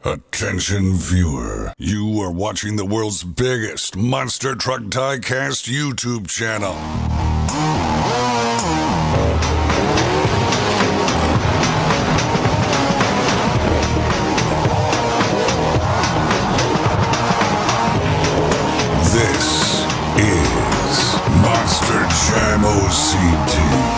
Attention viewer, you are watching the world's biggest Monster Truck Diecast YouTube channel. This is Monster Jam OCD.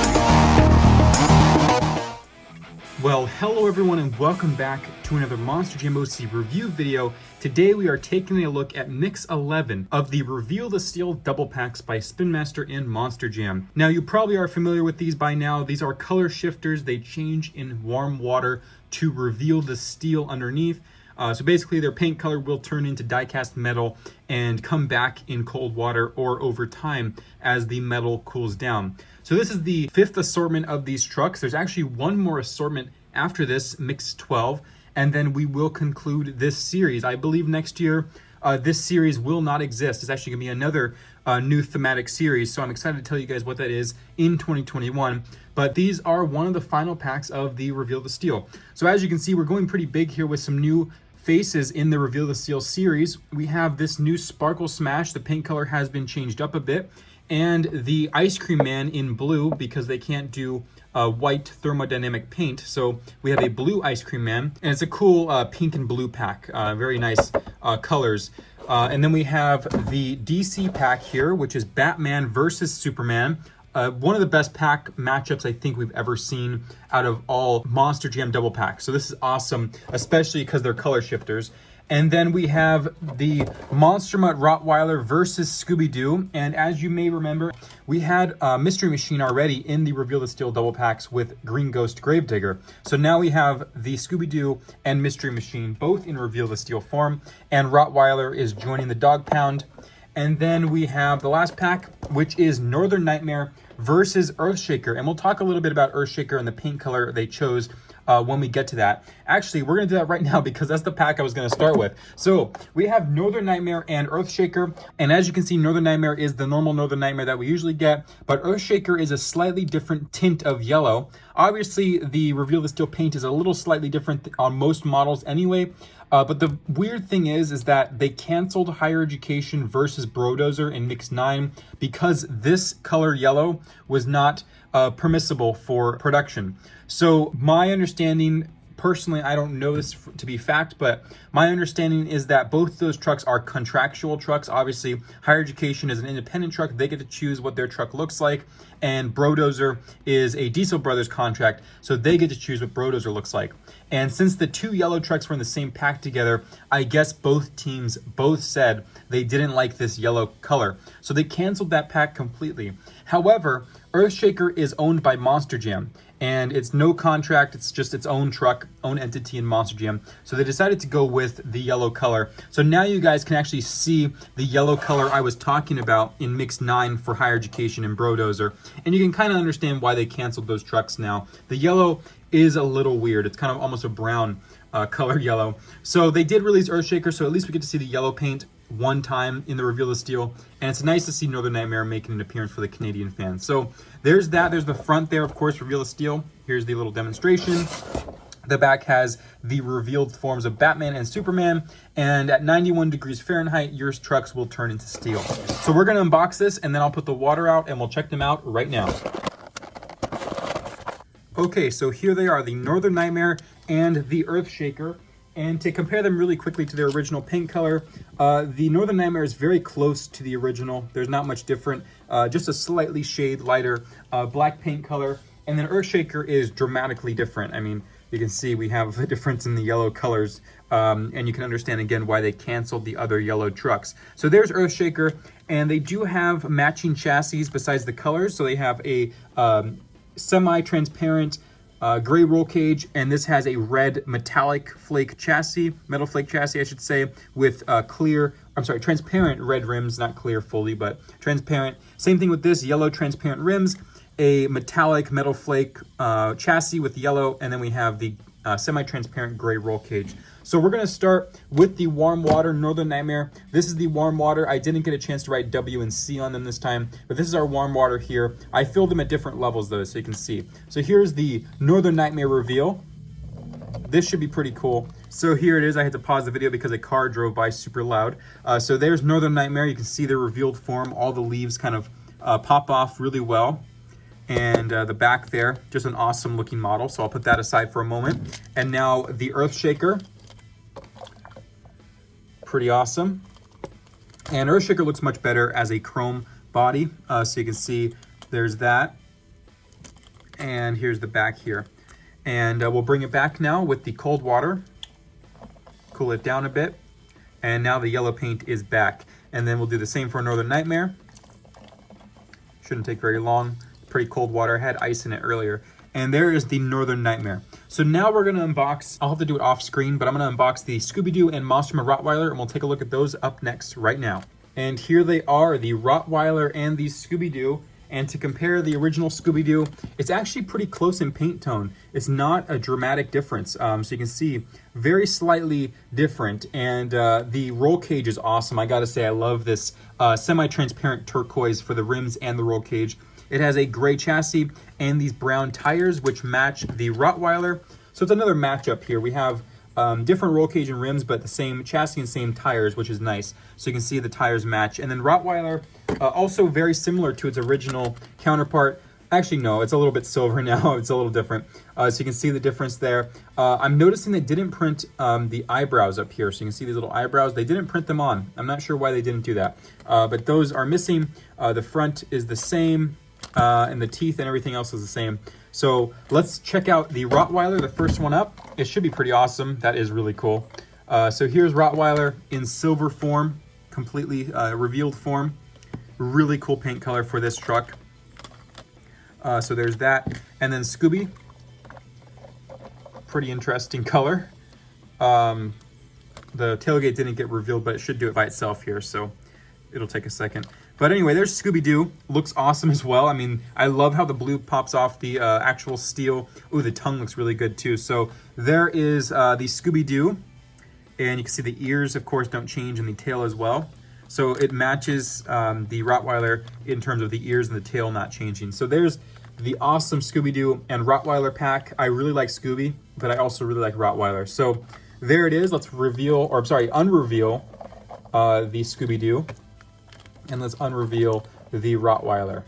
Well, hello everyone and welcome back to another Monster Jam OC review video. Today we are taking a look at Mix 11 of the Reveal the Steel double packs by Spin Master and Monster Jam. Now you probably are familiar with these by now. These are color shifters. They change in warm water to reveal the steel underneath. So basically their paint color will turn into die-cast metal and come back in cold water or over time as the metal cools down. So this is the fifth assortment of these trucks. There's actually one more assortment after this, Mix 12, and then we will conclude this series. I believe next year this series will not exist. It's actually gonna be another new thematic series, so I'm excited to tell you guys what that is in 2021. But these are one of the final packs of the Reveal the Steel. So as you can see, we're going pretty big here with some new faces in the Reveal the Steel series. We have this new Sparkle Smash. The paint color has been changed up a bit, and the Ice Cream Man in blue because they can't do white thermodynamic paint. So we have a blue Ice Cream Man, and it's a cool pink and blue pack. Very nice colors. And then we have the DC pack here, which is Batman versus Superman. One of the best pack matchups I think we've ever seen out of all Monster Jam double packs. So this is awesome, especially because they're color shifters. And then we have the Monster Mutt Rottweiler versus Scooby-Doo. And as you may remember, we had Mystery Machine already in the Reveal the Steel double packs with Green Ghost Gravedigger. So now we have the Scooby-Doo and Mystery Machine both in Reveal the Steel form. And Rottweiler is joining the Dog Pound. And then we have the last pack, which is Northern Nightmare versus Earthshaker. And we'll talk a little bit about Earthshaker and the paint color they chose when we get to that. Actually, we're going to do that right now because that's the pack I was going to start with. So we have Northern Nightmare and Earthshaker. And as you can see, Northern Nightmare is the normal Northern Nightmare that we usually get, but Earthshaker is a slightly different tint of yellow. Obviously, the Reveal the Steel paint is a little slightly different on most models anyway. But the weird thing is that they canceled Higher Education versus Brodozer in Mix 9 because this color yellow was not permissible for production. So my understanding, personally, I don't know this to be fact, but my understanding is that both those trucks are contractual trucks. Obviously, Higher Education is an independent truck. They get to choose what their truck looks like. And Brodozer is a Diesel Brothers contract, so they get to choose what Brodozer looks like. And since the two yellow trucks were in the same pack together, I guess both teams both said they didn't like this yellow color. So they canceled that pack completely. However, Earthshaker is owned by Monster Jam, and it's no contract, it's just its own truck, own entity in Monster Jam. So they decided to go with the yellow color. So now you guys can actually see the yellow color I was talking about in Mix 9 for Higher Education and Brodozer. And you can kind of understand why they canceled those trucks now. The yellow is a little weird. It's kind of almost a brown color yellow. So they did release Earthshaker, so at least we get to see the yellow paint one time in the Reveal the Steel, and it's nice to see Northern Nightmare making an appearance for the Canadian fans. So there's that. There's the front there, of course, Reveal the Steel. Here's the little demonstration. The back has the revealed forms of Batman and Superman, and at 91 degrees Fahrenheit, your trucks will turn into steel. So we're going to unbox this, and then I'll put the water out, and we'll check them out right now. Okay, so here they are, the Northern Nightmare and the Earthshaker. And to compare them really quickly to their original paint color, the Northern Nightmare is very close to the original. There's not much different, just a slightly shade lighter black paint color. And then Earthshaker is dramatically different. I mean, you can see we have a difference in the yellow colors, and you can understand again why they canceled the other yellow trucks. So there's Earthshaker, and they do have matching chassis besides the colors. So they have a semi-transparent gray roll cage, and this has a red metallic flake chassis, metal flake chassis, I should say, with transparent red rims, not clear fully, but transparent. Same thing with this, yellow transparent rims, a metallic metal flake chassis with yellow, and then we have the semi-transparent gray roll cage. So we're going to start with the warm water Northern Nightmare. This is the warm water. I didn't get a chance to write W and C on them this time, but this is our warm water here. I filled them at different levels though, so you can see. So here's the Northern Nightmare reveal. This should be pretty cool. So here it is. I had to pause the video because a car drove by super loud. So there's Northern Nightmare. You can see the revealed form. All the leaves kind of pop off really well. And the back there, just an awesome looking model. So I'll put that aside for a moment. And now the Earthshaker. Pretty awesome. And Earthshaker looks much better as a chrome body. So you can see there's that. And here's the back here. And we'll bring it back now with the cold water. Cool it down a bit. And now the yellow paint is back. And then we'll do the same for Northern Nightmare. Shouldn't take very long. Pretty cold water. I had ice in it earlier. And there is the Northern Nightmare. So now we're going to unbox, I'll have to do it off screen, but I'm going to unbox the Scooby-Doo and Monsterman Rottweiler, and we'll take a look at those up next right now. And here they are, the Rottweiler and the Scooby-Doo. And to compare the original Scooby-Doo, it's actually pretty close in paint tone. It's not a dramatic difference. So you can see very slightly different. And the roll cage is awesome. I gotta say, I love this semi-transparent turquoise for the rims and the roll cage. It has a gray chassis and these brown tires, which match the Rottweiler. So it's another matchup here. We have different roll cage and rims, but the same chassis and same tires, which is nice. So you can see the tires match. And then Rottweiler, also very similar to its original counterpart. Actually, no, it's a little bit silver now. It's a little different. So you can see the difference there. I'm noticing they didn't print the eyebrows up here. So you can see these little eyebrows. They didn't print them on. I'm not sure why they didn't do that. But those are missing. The front is the same. And the teeth and everything else is the same. So let's check out the Rottweiler, the first one up. It should be pretty awesome. That is really cool. So here's Rottweiler in silver form, completely revealed form. Really cool paint color for this truck. So there's that. And then Scooby, pretty interesting color. The tailgate didn't get revealed, but it should do it by itself here, so it'll take a second. But anyway, there's Scooby-Doo. Looks awesome as well. I mean, I love how the blue pops off the actual steel. Ooh, the tongue looks really good too. So there is the Scooby-Doo. And you can see the ears, of course, don't change, and the tail as well. So it matches the Rottweiler in terms of the ears and the tail not changing. So there's the awesome Scooby-Doo and Rottweiler pack. I really like Scooby, but I also really like Rottweiler. So there it is. Let's reveal, or I'm sorry, unreveal the Scooby-Doo. And let's unreveal the Rottweiler.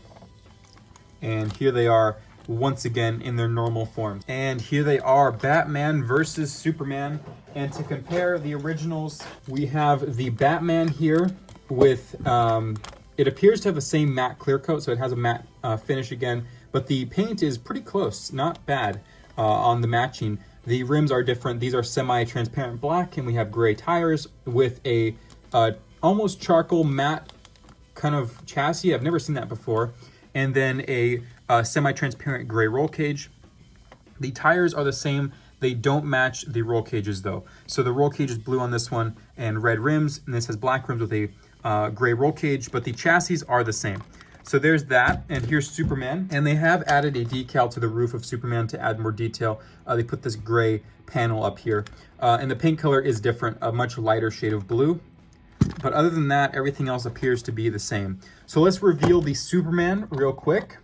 And here they are once again in their normal forms. And here they are, Batman versus Superman. And to compare the originals, we have the Batman here with, it appears to have the same matte clear coat, so it has a matte finish again, but the paint is pretty close, not bad on the matching. The rims are different. These are semi-transparent black, and we have gray tires with a almost charcoal matte kind of chassis. I've never seen that before. And then a semi-transparent gray roll cage. The tires are the same. They don't match the roll cages though. So the roll cage is blue on this one and red rims, and this has black rims with a gray roll cage, but the chassis are the same. So there's that, and here's Superman. And they have added a decal to the roof of Superman to add more detail. They put this gray panel up here. And the paint color is different, a much lighter shade of blue. But other than that, everything else appears to be the same. So let's reveal the Superman real quick.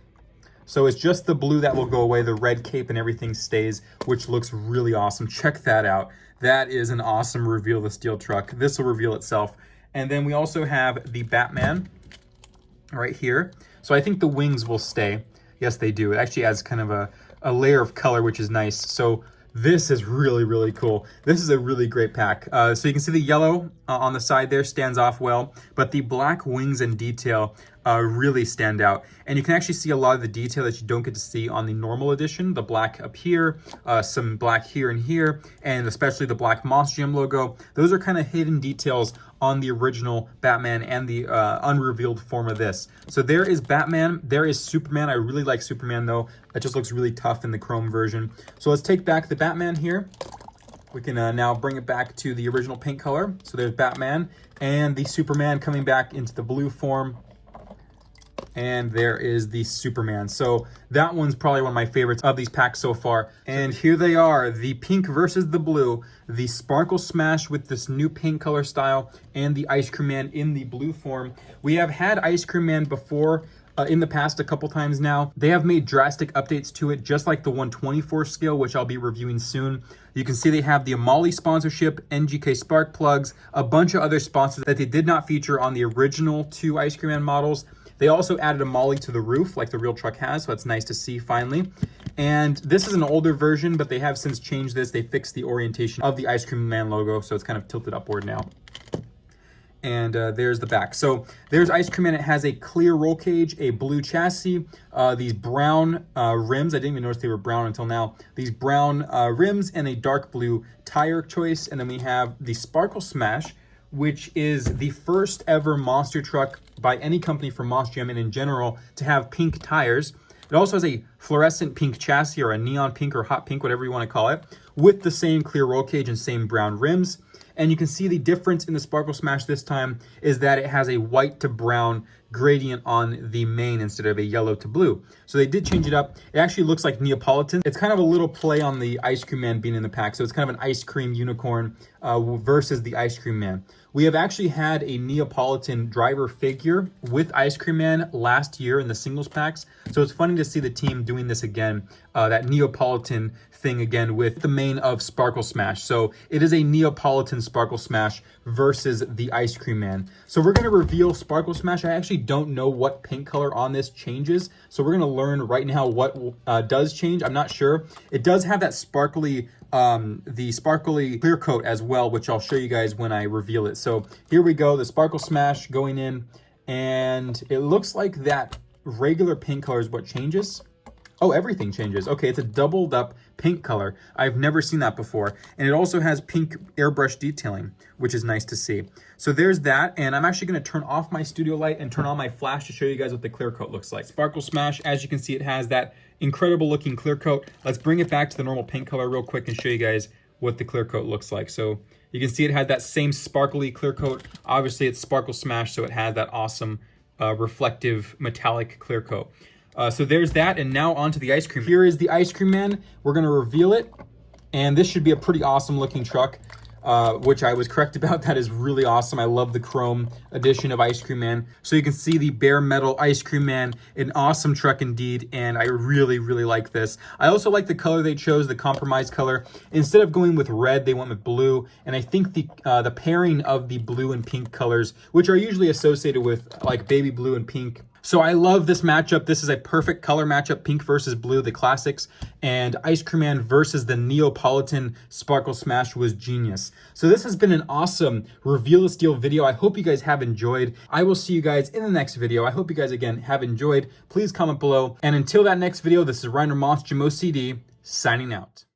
So it's just the blue that will go away. The red cape and everything stays, which looks really awesome. Check that out. That is an awesome reveal of the steel truck. This will reveal itself. And then we also have the Batman right here. So I think the wings will stay. Yes, they do. It actually adds kind of a layer of color, which is nice. So this is really, really cool. This is a really great pack. So you can see the yellow on the side there stands off well, but the black wings and detail really stand out. And you can actually see a lot of the detail that you don't get to see on the normal edition. The black up here, some black here and here, and especially the black Monster Jam logo. Those are kind of hidden details on the original Batman and the unrevealed form of this. So there is Batman, there is Superman. I really like Superman though. That just looks really tough in the chrome version. So let's take back the Batman here. We can now bring it back to the original paint color. So there's Batman and the Superman coming back into the blue form. And there is the Superman. So that one's probably one of my favorites of these packs so far. And here they are, the pink versus the blue, the Sparkle Smash with this new paint color style, and the Ice Cream Man in the blue form. We have had Ice Cream Man before in the past a couple times now. They have made drastic updates to it, just like the 124 scale, which I'll be reviewing soon. You can see they have the Amali sponsorship, NGK spark plugs, a bunch of other sponsors that they did not feature on the original 2 Ice Cream Man models. They also added a Amali to the roof like the real truck has, so that's nice to see finally. And this is an older version, but they have since changed this. They fixed the orientation of the Ice Cream Man logo, so it's kind of tilted upward now. And there's the back. So there's Ice Cream Man. It has a clear roll cage, a blue chassis, these brown rims. I didn't even notice they were brown until now. These brown rims and a dark blue tire choice. And then we have the Sparkle Smash, which is the first ever monster truck by any company from Monster Jam and in general to have pink tires. It also has a fluorescent pink chassis, or a neon pink or hot pink, whatever you want to call it, with the same clear roll cage and same brown rims. And you can see the difference in the Sparkle Smash this time is that it has a white to brown gradient on the main instead of a yellow to blue. So they did change it up. It actually looks like Neapolitan. It's kind of a little play on the Ice Cream Man being in the pack. So it's kind of an ice cream unicorn versus the Ice Cream Man. We have actually had a Neapolitan driver figure with Ice Cream Man last year in the singles packs. So it's funny to see the team doing this again, that Neapolitan thing again with the main of Sparkle Smash. So it is a Neapolitan Sparkle Smash versus the Ice Cream Man. So we're going to reveal Sparkle Smash. I actually don't know what paint color on this changes. So we're going to learn right now what does change. I'm not sure. It does have that sparkly the sparkly clear coat as well, which I'll show you guys when I reveal it. So here we go, the Sparkle Smash going in, and it looks like that regular pink color is what changes. Oh, everything changes. Okay, it's a doubled up pink color. I've never seen that before. And it also has pink airbrush detailing, which is nice to see. So there's that, and I'm actually gonna turn off my studio light and turn on my flash to show you guys what the clear coat looks like. Sparkle Smash, as you can see, it has that incredible looking clear coat. Let's bring it back to the normal pink color real quick and show you guys what the clear coat looks like. So you can see it had that same sparkly clear coat. Obviously it's Sparkle Smash, so it has that awesome reflective metallic clear coat. So there's that, and now onto the Ice Cream. Here is the Ice Cream Man. We're gonna reveal it, and this should be a pretty awesome looking truck, which I was correct about. That is really awesome. I love the chrome edition of Ice Cream Man. So you can see the bare metal Ice Cream Man, an awesome truck indeed, and I really, really like this. I also like the color they chose, the compromise color. Instead of going with red, they went with blue, and I think the pairing of the blue and pink colors, which are usually associated with like baby blue and pink. So I love this matchup. This is a perfect color matchup, pink versus blue, the classics, and Ice Cream Man versus the Neapolitan Sparkle Smash was genius. So this has been an awesome Reveal the Steal video. I hope you guys have enjoyed. I will see you guys in the next video. I hope you guys, again, have enjoyed. Please comment below. And until that next video, this is Reiner Monster Jam OCD, signing out.